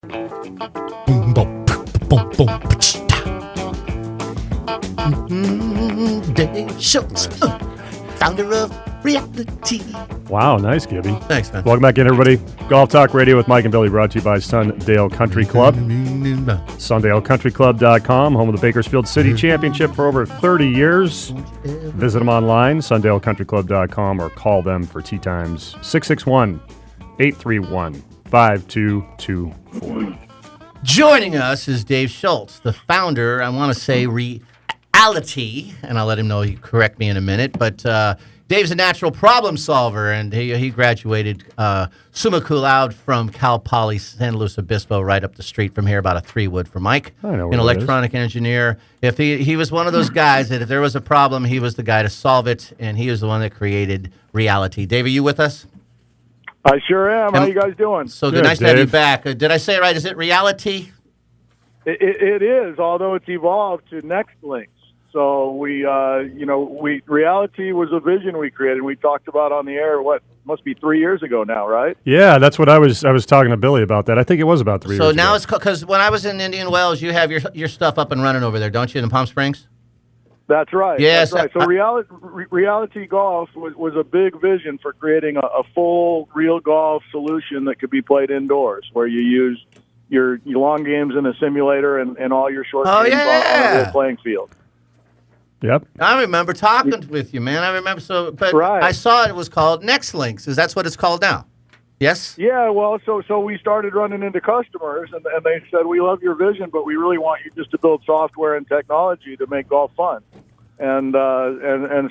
Boom, boom, boom, boom, pa-chita. Dave Shultz, founder of Reality. Wow, nice, Gibby. Thanks, man. Welcome back in, everybody. Golf Talk Radio with Mike and Billy, brought to you by Sundale Country Club. SundaleCountryClub.com, home of the Bakersfield City Championship for over 30 years. Visit them online, SundaleCountryClub.com, or call them for tee times, 661-831-5224. Joining us is Dave Shultz, the founder, I want to say Reality, and I'll let him know, you correct me in a minute, but Dave's a natural problem solver, and he graduated summa cum laude from Cal Poly San Luis Obispo, right up the street from here, about a 3-wood for Mike. I know an electronic engineer. If he was one of those guys that if there was a problem, he was the guy to solve it, and he was the one that created Reality. Dave, are you with us? I sure am. How you guys doing? So good. Nice to have you back. Did I say it right? Is it Reality? It is, although it's evolved to NextLinks. So Reality was a vision we created. We talked about on the air, must be 3 years ago now, right? Yeah, that's what I was talking to Billy about that. I think it was about 3 years ago. So now it's because when I was in Indian Wells, you have your stuff up and running over there, don't you, in Palm Springs? That's right. Yes. That's right. So Reality Golf was a big vision for creating a full real golf solution that could be played indoors, where you use your long games in a simulator and all your short games on a real playing field. Yep. I remember talking with you, man. I remember. Right. I saw it was called NextLinks. That's what it's called now? Yes? Yeah, well, so we started running into customers, and they said, we love your vision, but we really want you just to build software and technology to make golf fun. And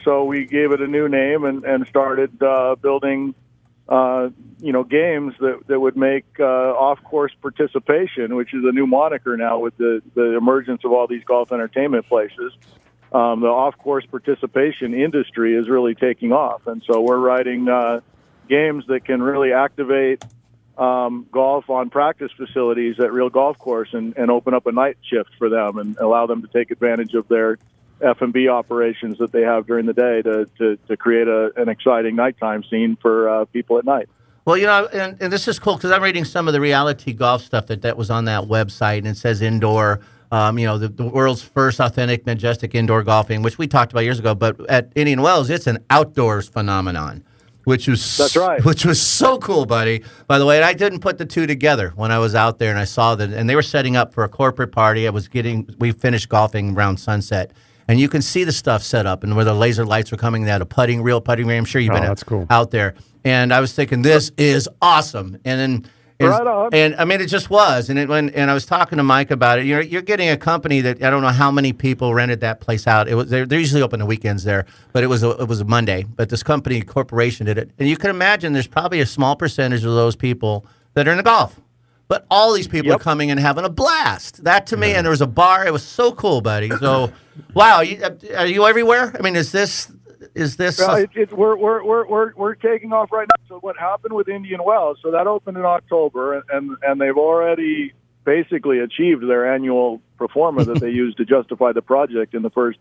so we gave it a new name and started building games that would make off-course participation, which is a new moniker now with the emergence of all these golf entertainment places. The off-course participation industry is really taking off, and so we're writing games that can really activate golf on practice facilities at real golf course and open up a night shift for them and allow them to take advantage of their F&B operations that they have during the day to create an exciting nighttime scene for people at night. Well, and this is cool because I'm reading some of the Reality Golf stuff that was on that website, and it says indoor. The world's first authentic, majestic indoor golfing, which we talked about years ago. But at Indian Wells, it's an outdoors phenomenon, That's right. Which was so cool, buddy. By the way, and I didn't put the two together when I was out there, and I saw that, and they were setting up for a corporate party. We finished golfing around sunset, and you can see the stuff set up, and where the laser lights are coming out, real putting range. I'm sure you've been out there, and I was thinking, this is awesome, and then. Right on. And I mean, it just was. And I was talking to Mike about it. You're getting a company that I don't know how many people rented that place out. It was they're usually open the weekends there, but it was a Monday. But this corporation did it, and you can imagine there's probably a small percentage of those people that are into golf. But all these people are coming and having a blast. That to me, and there was a bar. It was so cool, buddy. So, wow, are you everywhere? I mean, is this? We're taking off right now. So what happened with Indian Wells? So that opened in October, and they've already basically achieved their annual pro forma that they used to justify the project in the first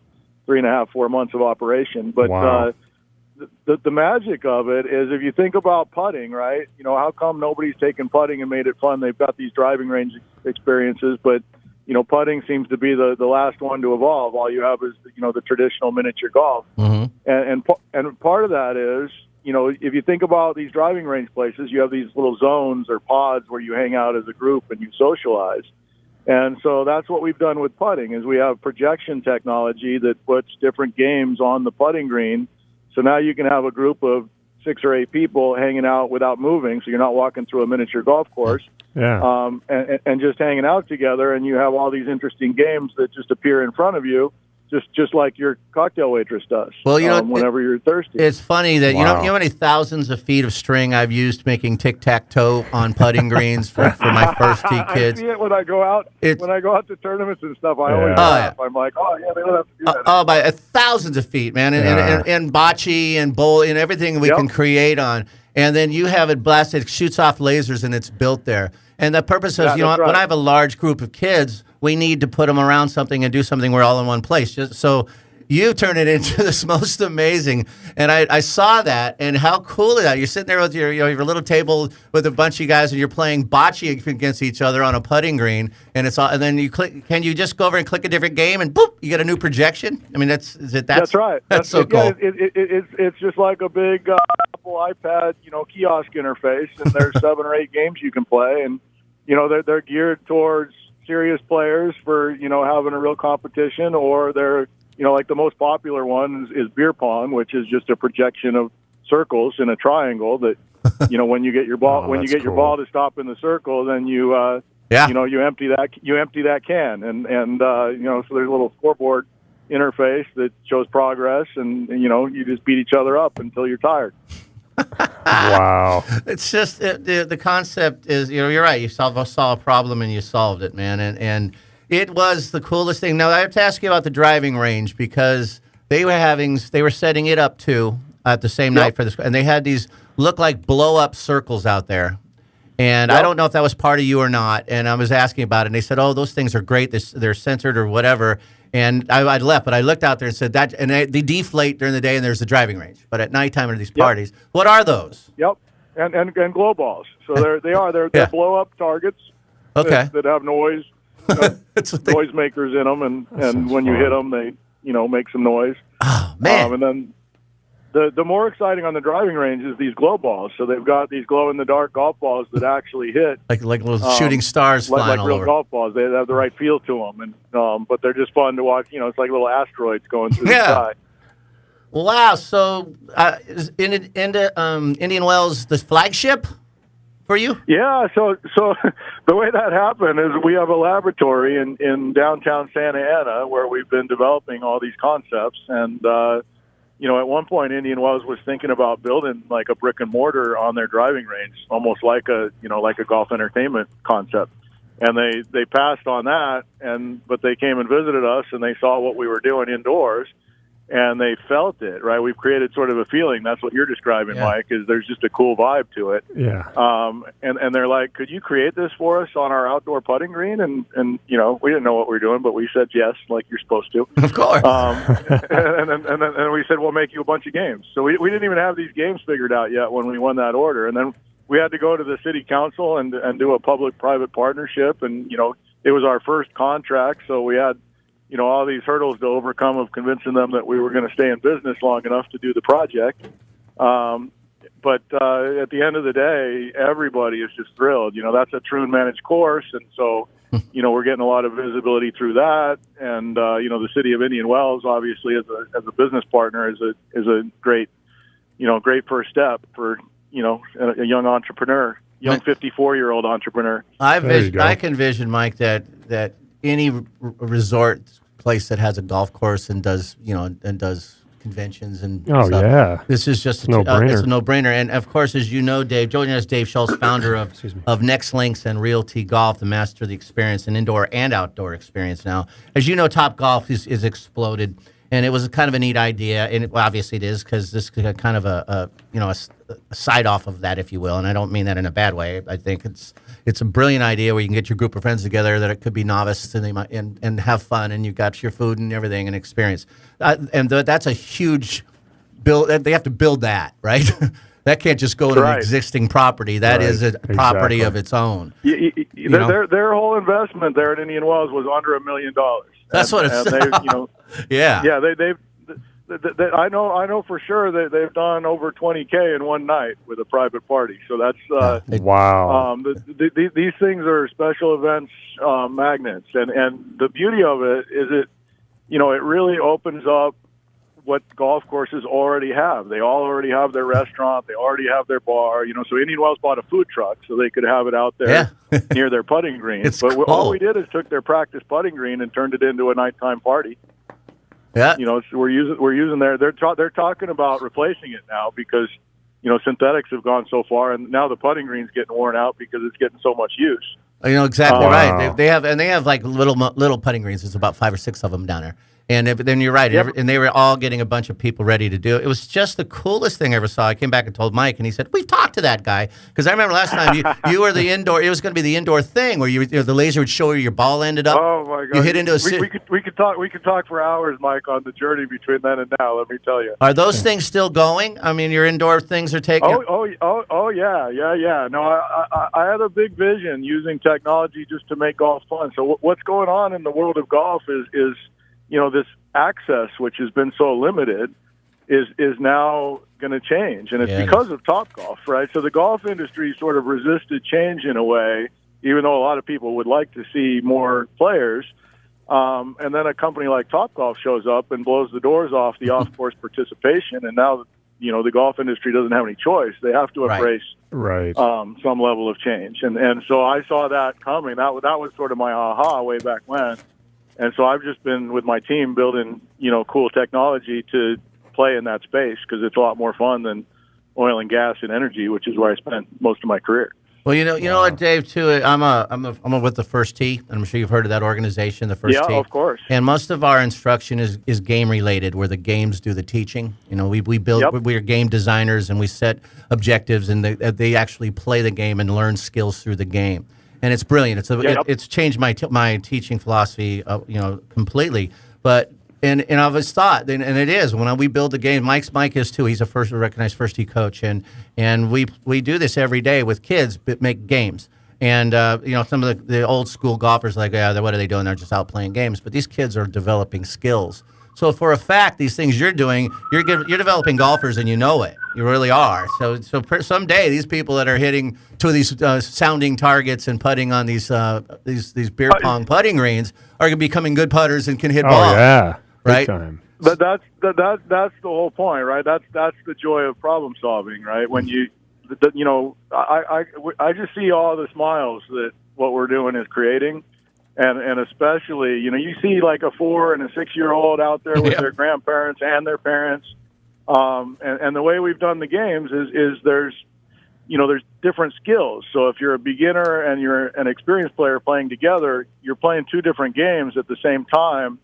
3.5-4 months of operation. But wow. The magic of it is, if you think about putting, right? How come nobody's taken putting and made it fun? They've got these driving range experiences, but putting seems to be the last one to evolve. All you have is, the traditional miniature golf. Mm-hmm. And part of that is, if you think about these driving range places, you have these little zones or pods where you hang out as a group and you socialize. And so that's what we've done with putting, is we have projection technology that puts different games on the putting green. So now you can have a group of 6 or 8 people hanging out without moving, so you're not walking through a miniature golf course. Yeah. And just hanging out together, and you have all these interesting games that just appear in front of you, just like your cocktail waitress does. Well, whenever you're thirsty. It's funny that you know how many thousands of feet of string I've used making tic-tac-toe on putting greens for my first tee kids. I see it when I go out to tournaments and stuff. I always laugh. I'm like, they don't have to do that. By thousands of feet, man, and bocce and bowl and everything we can create on. And then you have it blasted, it shoots off lasers, and it's built there. And the purpose is, when I have a large group of kids, we need to put them around something and do something. We're all in one place. So you turn it into this most amazing. And I saw that, and how cool is that? You're sitting there with your little table with a bunch of guys, and you're playing bocce against each other on a putting green, and it's all. And then you click. Can you just go over and click a different game, and boop, you get a new projection? I mean, that's right. That's so cool. It's just like a big Apple iPad, kiosk interface, and there's 7 or 8 games you can play, and they're geared towards serious players for having a real competition, or they're like the most popular one is beer pong, which is just a projection of circles in a triangle that when you get your ball your ball to stop in the circle, then you empty that can, and so there's a little scoreboard interface that shows progress, and you just beat each other up until you're tired. Wow. It's just the concept is, you're right. You saw a problem and you solved it, man. And it was the coolest thing. Now, I have to ask you about the driving range, because they were setting it up too at the same night for this. And they had these look like blow up circles out there. And I don't know if that was part of you or not. And I was asking about it, and they said, "Oh, those things are great. They're censored or whatever." And I left, but I looked out there and said that, and they deflate during the day, and there's the driving range. But at nighttime are these parties. What are those? Yep, and glow balls. So they're blow up targets. That have noise, noise makers in them, and when you hit them, they make some noise. Oh man! And then the more exciting on the driving range is these glow balls. So they've got these glow in the dark golf balls that actually hit like little shooting stars flying like all real over. golf balls. They have the right feel to them, and but they're just fun to watch. It's like little asteroids going through the sky. Wow! So is Indian Wells the flagship for you? Yeah. So the way that happened is we have a laboratory in downtown Santa Ana where we've been developing all these concepts, and at one point, Indian Wells was thinking about building like a brick and mortar on their driving range, almost like a golf entertainment concept. And they passed on that, but they came and visited us, and they saw what we were doing indoors, and they felt it. Right, we've created sort of a feeling. That's what you're describing, Mike. Is there's just a cool vibe to it. Yeah. And they're like, "Could you create this for us on our outdoor putting green?" And we didn't know what we were doing, but we said yes, like you're supposed to. Of course. And we said, "We'll make you a bunch of games." So we didn't even have these games figured out yet when we won that order, and then we had to go to the city council and do a public-private partnership, and it was our first contract, so we had all these hurdles to overcome of convincing them that we were going to stay in business long enough to do the project. But at the end of the day, everybody is just thrilled. That's a true and managed course, and so we're getting a lot of visibility through that. And the city of Indian Wells, obviously, as a business partner, is a great first step for a young entrepreneur, young 54-year-old entrepreneur. I can vision, Mike, that any resort place that has a golf course and does conventions and stuff. Yeah, this is just it's a no-brainer. And of course, as you know, Dave, joining us, Dave Shultz, founder of NextLinks and Realty Golf, the master of the experience, an indoor and outdoor experience. Now, as you know, Top Golf is exploded, and it was kind of a neat idea, and obviously it is, because this is kind of a side off of that, if you will. And I don't mean that in a bad way. I think it's a brilliant idea where you can get your group of friends together that it could be novice and have fun, and you've got your food and everything and experience. That's a huge build. They have to build that, right? That can't just go to an existing property. That is a property of its own. Their whole investment there at Indian Wells was under $1 million. That's what it's. Yeah. They've. I know for sure that they've done over $20K in one night with a private party. So that's wow. These things are special events magnets, and the beauty of it is it really opens up what golf courses already have. They all already have their restaurant. They already have their bar. So Indian Wells bought a food truck so they could have it out there near their putting green. All we did is took their practice putting green and turned it into a nighttime party. Yeah. We're using they're talking about replacing it now because synthetics have gone so far, and now the putting green's getting worn out because it's getting so much use. Exactly right. They have like little putting greens. There's about 5 or 6 of them down there, And then you're right, Yep. and they were all getting a bunch of people ready to do it. It was just the coolest thing I ever saw. I came back and told Mike, and he said, "We've talked to that guy," because I remember last time you were the indoor. It was going to be the indoor thing where the laser would show where your ball ended up. Oh my God! You hit into a. We could talk for hours, Mike, on the journey between then and now. Let me tell you. Are those things still going? I mean, your indoor things are taking. Oh yeah. No, I had a big vision using technology just to make golf fun. So what's going on in the world of golf is this access, which has been so limited, is now going to change, and it's because of Topgolf, right? So the golf industry sort of resisted change in a way, even though a lot of people would like to see more players. And then a company like Topgolf shows up and blows the doors off the off-course participation, and now the golf industry doesn't have any choice; they have to embrace some level of change. And so I saw that coming. That was sort of my aha way back when. And so I've just been with my team building, cool technology to play in that space because it's a lot more fun than oil and gas and energy, which is where I spent most of my career. Well, you know what, Dave, too. I'm with the First Tee, and I'm sure you've heard of that organization, the First Tee. Yeah, of course. And most of our instruction is game related, where the games do the teaching. We build. We are game designers, and we set objectives, and they actually play the game and learn skills through the game. And it's brilliant. It's changed my teaching philosophy, completely. But and I've always thought, and it is when we build the game. Mike is too. He's a recognized First Tee coach, and we do this every day with kids, but make games. And some of the old school golfers what are they doing? They're just out playing games. But these kids are developing skills. So for a fact, these things you're doing, you're developing golfers, and you know it. You really are. So someday, these people that are hitting to these sounding targets and putting on these beer pong putting greens are going to be becoming good putters and can hit balls. Oh yeah, right. Big time. But that's the whole point, right? That's the joy of problem solving, right? When I just see all the smiles that what we're doing is creating. And especially, you see like a 4 and a 6-year-old out there with their grandparents and their parents. And the way we've done the games is there's different skills. So if you're a beginner and you're an experienced player playing together, you're playing two different games at the same time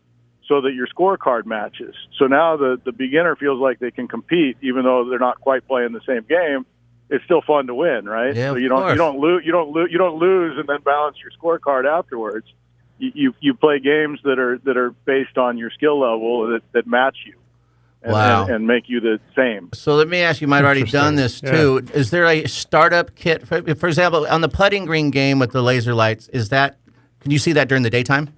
so that your scorecard matches. So now the beginner feels like they can compete even though they're not quite playing the same game. It's still fun to win, right? Yeah, so you don't lose and then balance your scorecard afterwards. You play games that are based on your skill level that match you, and make you the same. So let me ask you. You might have already done this too. Yeah. Is there a startup kit, for example, on the putting green game with the laser lights? Can you see that during the daytime?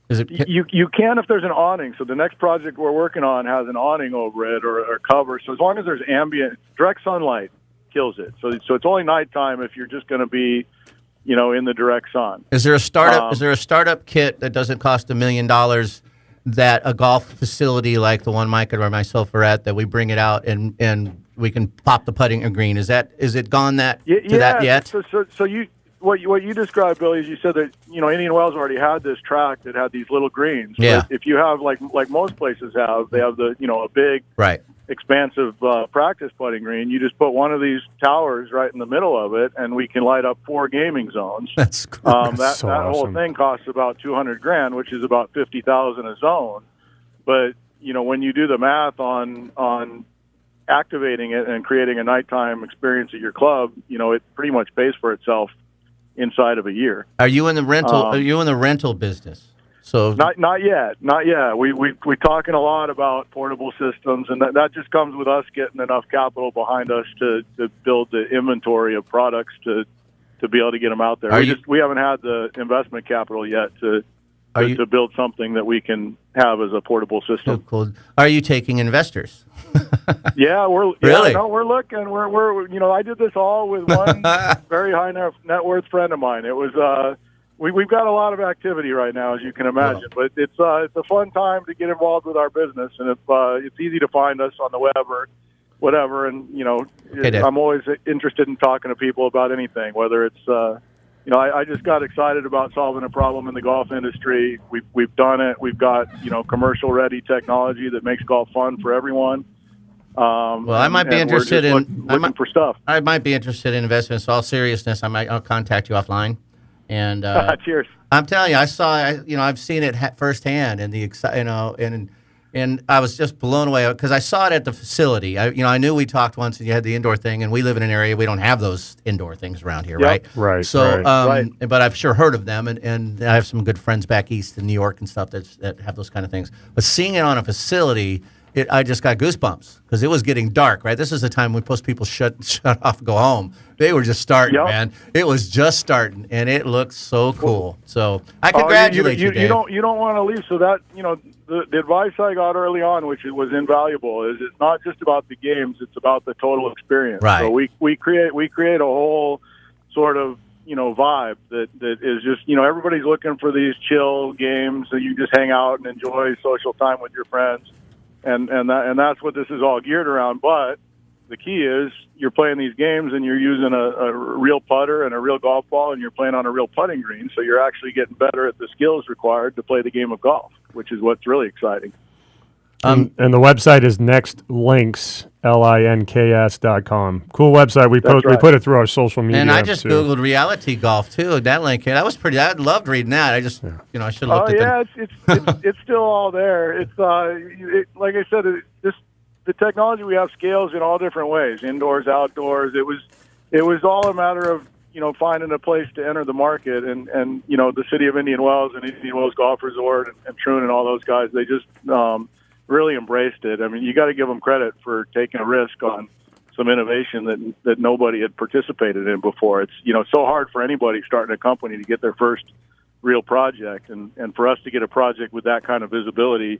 Is it? You can if there's an awning. So the next project we're working on has an awning over it or cover. So as long as there's ambient, direct sunlight kills it. So it's only nighttime if you're just going to be in the direct sun. Is there a startup? Is there a startup kit that doesn't cost $1 million that a golf facility like the one Mike or myself are at, that we bring it out and we can pop the putting green? Is it gone that yet? So what you described, Billy, is you said that Indian Wells already had this track that had these little greens. Yeah. But if you have like most places have, they have the a big expansive practice putting green. You just put one of these towers right in the middle of it, and we can light up 4 gaming zones. That's great. That whole thing costs about $200,000, which is about $50,000 a zone. But when you do the math on activating it and creating a nighttime experience at your club, it pretty much pays for itself inside of a year. Are you in the rental? Are you in the rental business? So not yet. We're talking a lot about portable systems, and that just comes with us getting enough capital behind us to build the inventory of products to be able to get them out there. We haven't had the investment capital yet to build something that we can have as a portable system. Cool. Are you taking investors? Yeah, we're looking. We're I did this all with one very high net worth friend of mine. It was we've got a lot of activity right now, as you can imagine. But it's a fun time to get involved with our business, and if it's easy to find us on the web or whatever. And I'm always interested in talking to people about anything, whether it's I just got excited about solving a problem in the golf industry. We've done it. We've got commercial ready technology that makes golf fun for everyone. I might be interested looking for stuff. I might be interested in investments. All seriousness, I'll contact you offline. And cheers. I'm telling you, I've seen it firsthand, and and I was just blown away because I saw it at the facility. I knew we talked once, and you had the indoor thing, and we live in an area we don't have those indoor things around here, right? Right. So, right. But I've sure heard of them, and I have some good friends back east in New York and stuff that have those kind of things. But seeing it on a facility, I just got goosebumps because it was getting dark, right? This is the time when most people shut off and go home. They were just starting, man. It was just starting, and it looked so cool. So I congratulate you, Dave. You don't want to leave. So that, the advice I got early on, which was invaluable, is it's not just about the games; it's about the total experience. Right. So we create a whole sort of vibe that is just everybody's looking for these chill games that you just hang out and enjoy social time with your friends. And that's what this is all geared around. But the key is you're playing these games and you're using a real putter and a real golf ball, and you're playing on a real putting green. So you're actually getting better at the skills required to play the game of golf, which is what's really exciting. And the website is NextLinks, LINKS.com. Cool website. We put it through our social media. And I just Googled reality golf too. That link, that was pretty. I loved reading that. I just, I should have looked at it's still all there. It's like I said, the technology we have scales in all different ways, indoors, outdoors. It was all a matter of finding a place to enter the market, and the city of Indian Wells and Indian Wells Golf Resort and Troon and all those guys. They just really embraced it. I mean, you got to give them credit for taking a risk on some innovation that nobody had participated in before. It's so hard for anybody starting a company to get their first real project, and for us to get a project with that kind of visibility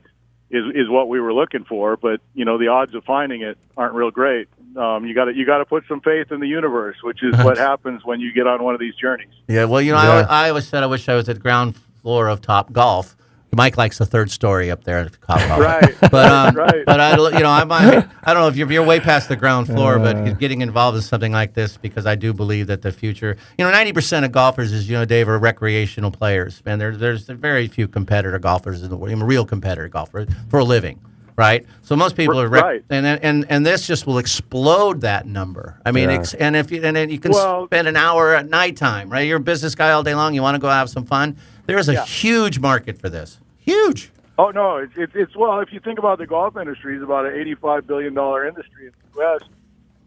is what we were looking for. But the odds of finding it aren't real great. You got to put some faith in the universe, which is what happens when you get on one of these journeys. Yeah, well, I always said I wish I was at the ground floor of Top Golf. Mike likes the third story up there at Top Golf. Right. But right. But I don't know if you're way past the ground floor, but getting involved in something like this, because I do believe that the future, 90% of golfers, as Dave, are recreational players, and there's very few competitor golfers in the world, real competitor golfers for a living, right? So most people are right, and this just will explode that number. I mean, and then you can spend an hour at nighttime, right? You're a business guy all day long. You want to go have some fun. There is a huge market for this. Huge. Oh no, it's if you think about the golf industry, it's about an $85 billion industry in the U.S.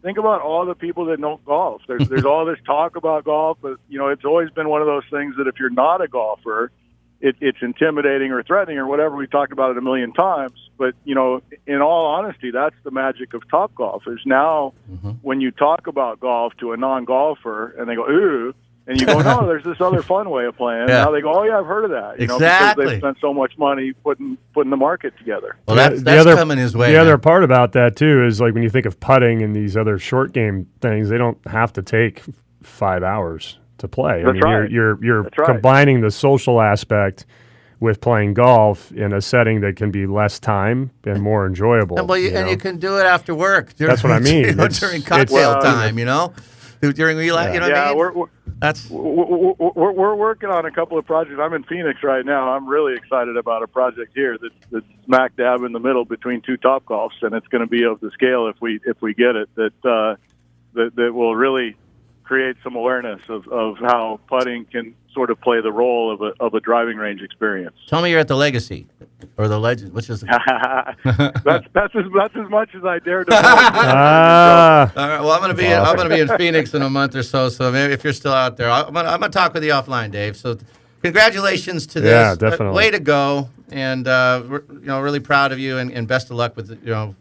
Think about all the people that don't golf. There's all this talk about golf, but it's always been one of those things that if you're not a golfer, it's intimidating or threatening or whatever. We've talked about it a million times, but in all honesty, that's the magic of Topgolf. Is now when you talk about golf to a non-golfer and they go ooh. And you go, no, there's this other fun way of playing. Yeah. Now they go, oh, yeah, I've heard of that. Because they've spent so much money putting the market together. Well, that's coming his way. The other part about that, too, is like when you think of putting and these other short game things, they don't have to take 5 hours to play. That's right. You're combining the social aspect with playing golf in a setting that can be less time and more enjoyable. And you can do it after work. That's what I mean. During cocktail time, during relax, what I mean? We're working on a couple of projects. I'm in Phoenix right now. I'm really excited about a project here that's smack dab in the middle between two Topgolfs, and it's going to be of the scale if we get it that will really create some awareness of how putting can sort of play the role of a driving range experience. Tell me you're at the Legacy or the Legend, which is that's as much as I dare to. All right. Well, I'm going to be in Phoenix in a month or so. So maybe if you're still out there, I'm going to talk with you offline, Dave. So congratulations to this. Yeah, definitely. Way to go, and we're really proud of you, and best of luck with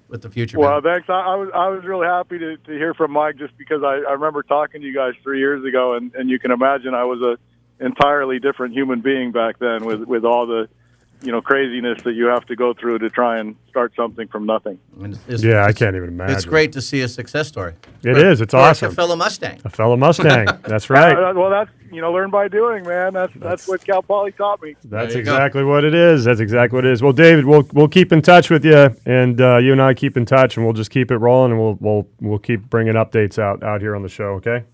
with the future. Well, thanks. I was really happy to hear from Mike, just because I remember talking to you guys 3 years ago, and you can imagine I was a entirely different human being back then with all the craziness that you have to go through to try and start something from nothing. I can't even imagine. It's great to see a success story. It is. It's awesome. A fellow Mustang. That's right. Well, that's learn by doing, man. That's what Cal Poly taught me. That's exactly what it is. Well, David, we'll keep in touch with you, and you and I keep in touch, and we'll just keep it rolling, and we'll keep bringing updates out here on the show. Okay.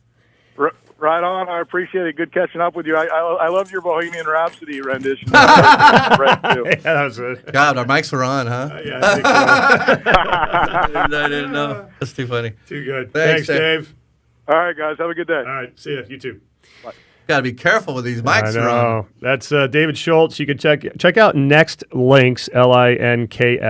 Right on. I appreciate it. Good catching up with you. I love your Bohemian Rhapsody rendition. That was it. God, our mics were on, huh? Yeah, I think so. I didn't know. That's too funny. Too good. Thanks, Dave. All right, guys. Have a good day. All right. See you. You too. Bye. Got to be careful with these mics. I know. Ron. That's David Shultz. You can check out NextLinks,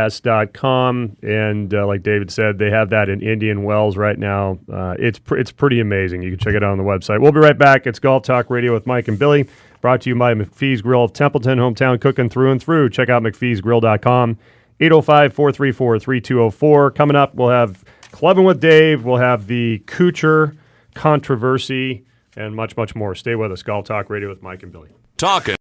LINKS.com. And like David said, they have that in Indian Wells right now. It's pretty amazing. You can check it out on the website. We'll be right back. It's Golf Talk Radio with Mike and Billy, brought to you by McPhee's Grill of Templeton, hometown cooking through and through. Check out McPhee'sGrill.com, 805-434-3204. Coming up, we'll have Clubbing with Dave. We'll have the Kuchar controversy and much, much more. Stay with us. Golf Talk Radio with Mike and Billy. Talking